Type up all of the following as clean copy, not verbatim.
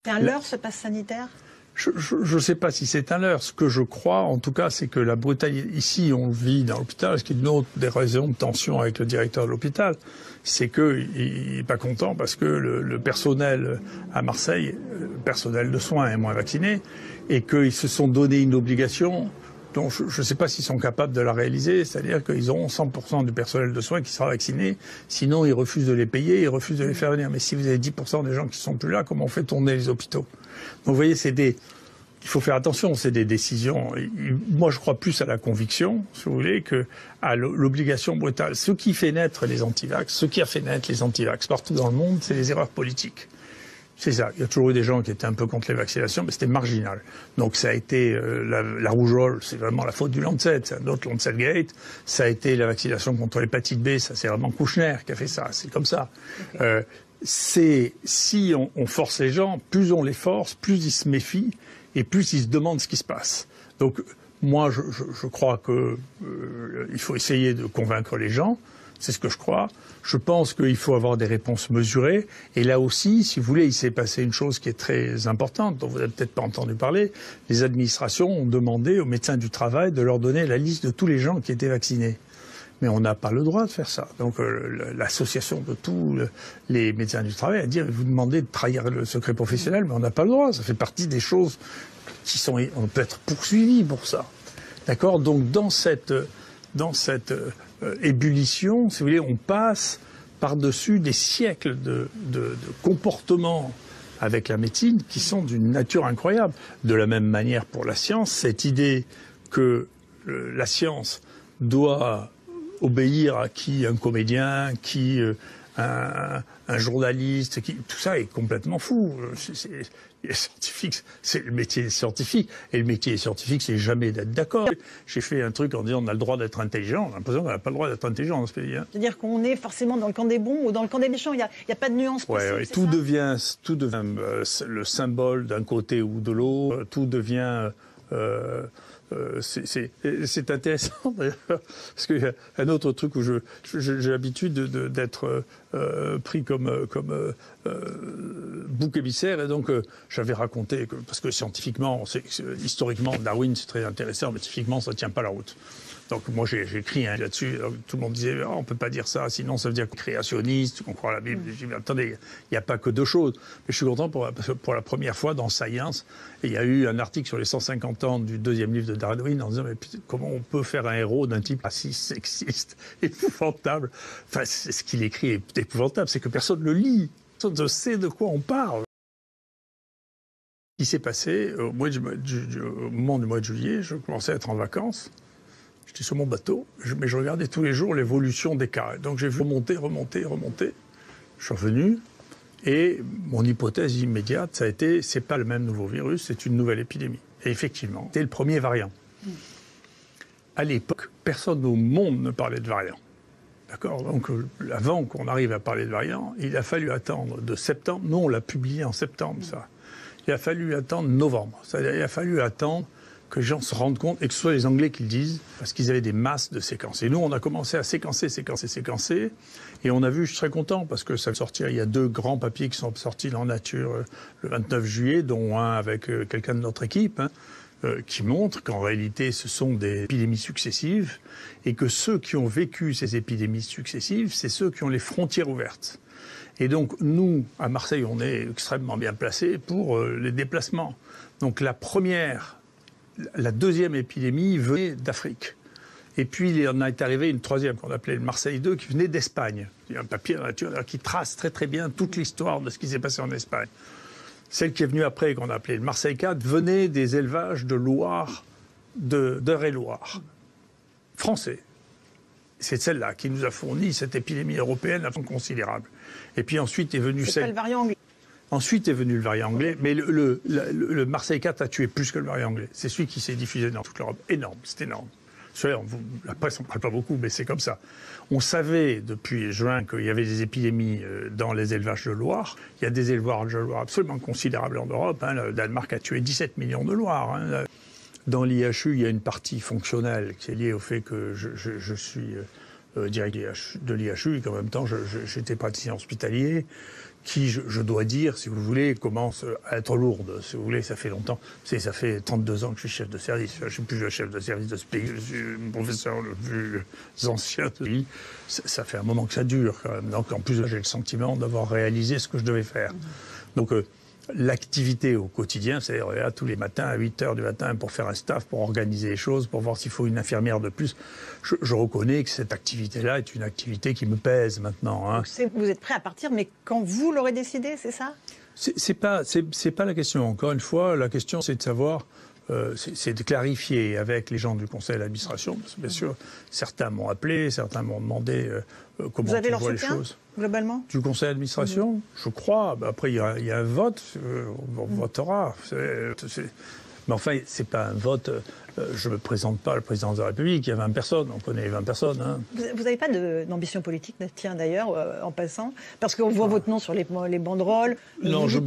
C'est un leurre, ce passe sanitaire? Je ne sais pas si c'est un leurre. Ce que je crois, en tout cas, c'est que la brutalité... Ici, on le vit dans l'hôpital. Ce qui est une autre des raisons de tension avec le directeur de l'hôpital, c'est qu'il n'est pas content parce que le personnel à Marseille, le personnel de soins est moins vacciné, et qu'ils se sont donné une obligation dont je ne sais pas s'ils sont capables de la réaliser, c'est-à-dire qu'ils auront 100% du personnel de soins qui sera vacciné, sinon ils refusent de les payer, ils refusent de les faire venir. Mais si vous avez 10% des gens qui ne sont plus là, comment on fait tourner les hôpitaux? Donc vous voyez, il faut faire attention, c'est des décisions. Moi, je crois plus à la conviction, si vous voulez, qu'à l'obligation brutale. Ce qui fait naître les antivax, ce qui a fait naître les antivax partout dans le monde, c'est les erreurs politiques. C'est ça. Il y a toujours eu des gens qui étaient un peu contre les vaccinations, mais c'était marginal. Donc ça a été la rougeole, c'est vraiment la faute du Lancet, c'est un autre Lancet Gate. Ça a été la vaccination contre l'hépatite B, ça c'est vraiment Kouchner qui a fait ça. C'est comme ça. Okay. Si on force les gens, plus on les force, plus ils se méfient et plus ils se demandent ce qui se passe. Donc moi, je crois il faut essayer de convaincre les gens. C'est ce que je crois. Je pense qu'il faut avoir des réponses mesurées. Et là aussi, si vous voulez, il s'est passé une chose qui est très importante, dont vous n'avez peut-être pas entendu parler. Les administrations ont demandé aux médecins du travail de leur donner la liste de tous les gens qui étaient vaccinés. Mais on n'a pas le droit de faire ça. Donc l'association de tous les médecins du travail a dit vous demandez de trahir le secret professionnel, mais on n'a pas le droit. Ça fait partie des choses on peut être poursuivi pour ça. D'accord? Donc dans cette ébullition, si vous voulez, on passe par-dessus des siècles de comportements avec la médecine qui sont d'une nature incroyable. De la même manière pour la science, cette idée que la science doit obéir à qui un comédien, qui un journaliste, tout ça est complètement fou. Les scientifiques, c'est le métier scientifique, et le métier scientifique, c'est jamais d'être d'accord. J'ai fait un truc en disant on a le droit d'être intelligent, on a l'impression qu'on n'a pas le droit d'être intelligent dans ce pays. Hein. C'est-à-dire qu'on est forcément dans le camp des bons ou dans le camp des méchants, il n'y a pas de nuance possible. Ouais, tout devient le symbole d'un côté ou de l'autre, tout devient... c'est intéressant d'ailleurs, parce qu'il y a un autre truc où j'ai l'habitude d'être pris comme bouc émissaire, et donc j'avais raconté parce que scientifiquement, historiquement, Darwin c'est très intéressant, mais scientifiquement ça ne tient pas la route. Donc moi j'ai écrit là-dessus, tout le monde disait on peut pas dire ça, sinon ça veut dire qu'on est créationniste, qu'on croit à la Bible. J'ai dit attendez, il n'y a pas que deux choses. Mais je suis content parce que pour la première fois dans Science, il y a eu un article sur les 150 ans du deuxième livre de Darwin en disant mais comment on peut faire un héros d'un type raciste, sexiste, épouvantable. Enfin ce qu'il écrit est épouvantable, c'est que personne ne le lit, personne ne sait de quoi on parle. Ce qui s'est passé au moment du mois de juillet, je commençais à être en vacances. J'étais sur mon bateau, mais je regardais tous les jours l'évolution des cas. Donc j'ai vu remonter. Je suis revenu et mon hypothèse immédiate, ça a été c'est pas le même nouveau virus, c'est une nouvelle épidémie. Et effectivement, c'était le premier variant. À l'époque, personne au monde ne parlait de variant. D'accord? Donc avant qu'on arrive à parler de variant, il a fallu attendre de septembre. Nous, on l'a publié en septembre, ça. Il a fallu attendre novembre. C'est-à-dire, il a fallu attendre que les gens se rendent compte, et que ce soit les Anglais qui le disent, parce qu'ils avaient des masses de séquences. Et nous, on a commencé à séquencer, et on a vu, je suis très content, parce que ça va sortir, il y a 2 grands papiers qui sont sortis dans Nature le 29 juillet, dont un avec quelqu'un de notre équipe, qui montre qu'en réalité, ce sont des épidémies successives, et que ceux qui ont vécu ces épidémies successives, c'est ceux qui ont les frontières ouvertes. Et donc, nous, à Marseille, on est extrêmement bien placés pour les déplacements. Donc la deuxième épidémie venait d'Afrique. Et puis, il en est arrivé une troisième qu'on appelait le Marseille 2, qui venait d'Espagne. Il y a un papier dans la nature qui trace très très bien toute l'histoire de ce qui s'est passé en Espagne. Celle qui est venue après, qu'on a appelée le Marseille 4, venait des élevages de Loire, d'Eure-et-Loire, français. C'est celle-là qui nous a fourni cette épidémie européenne à fond considérable. Et puis ensuite est venu celle... C'est pas le variant anglais. Ensuite est venu le variant anglais, mais le Marseille 4 a tué plus que le variant anglais. C'est celui qui s'est diffusé dans toute l'Europe. Énorme, c'est énorme. La presse n'en parle pas beaucoup, mais c'est comme ça. On savait depuis juin qu'il y avait des épidémies dans les élevages de Loire. Il y a des élevages de Loire absolument considérables en Europe. Le Danemark a tué 17 millions de Loirs. Dans l'IHU, il y a une partie fonctionnelle qui est liée au fait que je suis directeur de l'IHU et qu'en même temps j'étais praticien hospitalier, qui, je dois dire, si vous voulez, commence à être lourde. Si vous voulez, ça fait longtemps. Ça fait 32 ans que je suis chef de service. Je ne suis plus le chef de service de ce pays. Je suis le professeur le plus ancien de ce pays. Ça fait un moment que ça dure, quand même. Donc, en plus, j'ai le sentiment d'avoir réalisé ce que je devais faire. Donc, l'activité au quotidien, c'est là, tous les matins à 8h du matin pour faire un staff, pour organiser les choses, pour voir s'il faut une infirmière de plus. Je reconnais que cette activité-là est une activité qui me pèse maintenant. Hein. Vous êtes prêt à partir, mais quand vous l'aurez décidé, c'est ça? C'est pas la question. Encore une fois, la question, c'est de savoir, c'est de clarifier avec les gens du conseil d'administration. Parce que bien sûr, certains m'ont appelé, certains m'ont demandé comment on voit les choses. Globalement? Du conseil d'administration, je crois. Après, il y a un vote, on votera. Mais enfin, c'est pas un vote. Je ne me présente pas à la présidence de la République. Il y a 20 personnes, on connaît les 20 personnes. Hein. Vous n'avez pas d'ambition politique, tiens, d'ailleurs, en passant? Parce qu'on voit votre nom sur les banderoles. Non, je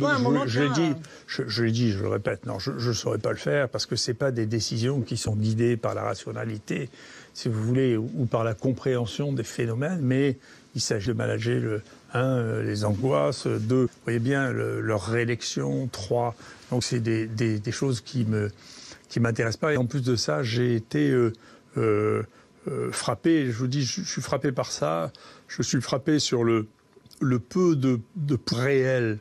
l'ai dit, je le répète, non, je ne saurais pas le faire parce que ce n'est pas des décisions qui sont guidées par la rationalité, si vous voulez, ou par la compréhension des phénomènes, mais il s'agit de manager, les angoisses, 2, vous voyez bien, leur réélection, 3, donc c'est des choses qui m'intéressent pas. Et en plus de ça, j'ai été frappé, je vous dis, je suis frappé par ça, je suis frappé sur le peu de réel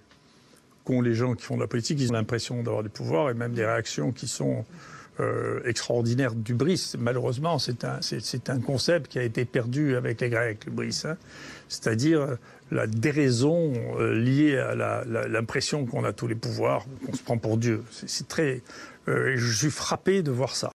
qu'ont les gens qui font de la politique. Ils ont l'impression d'avoir du pouvoir et même des réactions qui sont extraordinaires du bris. Malheureusement, c'est un concept qui a été perdu avec les Grecs, le bris. Hein. C'est-à-dire la déraison liée à l'impression qu'on a tous les pouvoirs, qu'on se prend pour Dieu. C'est très... je suis frappé de voir ça.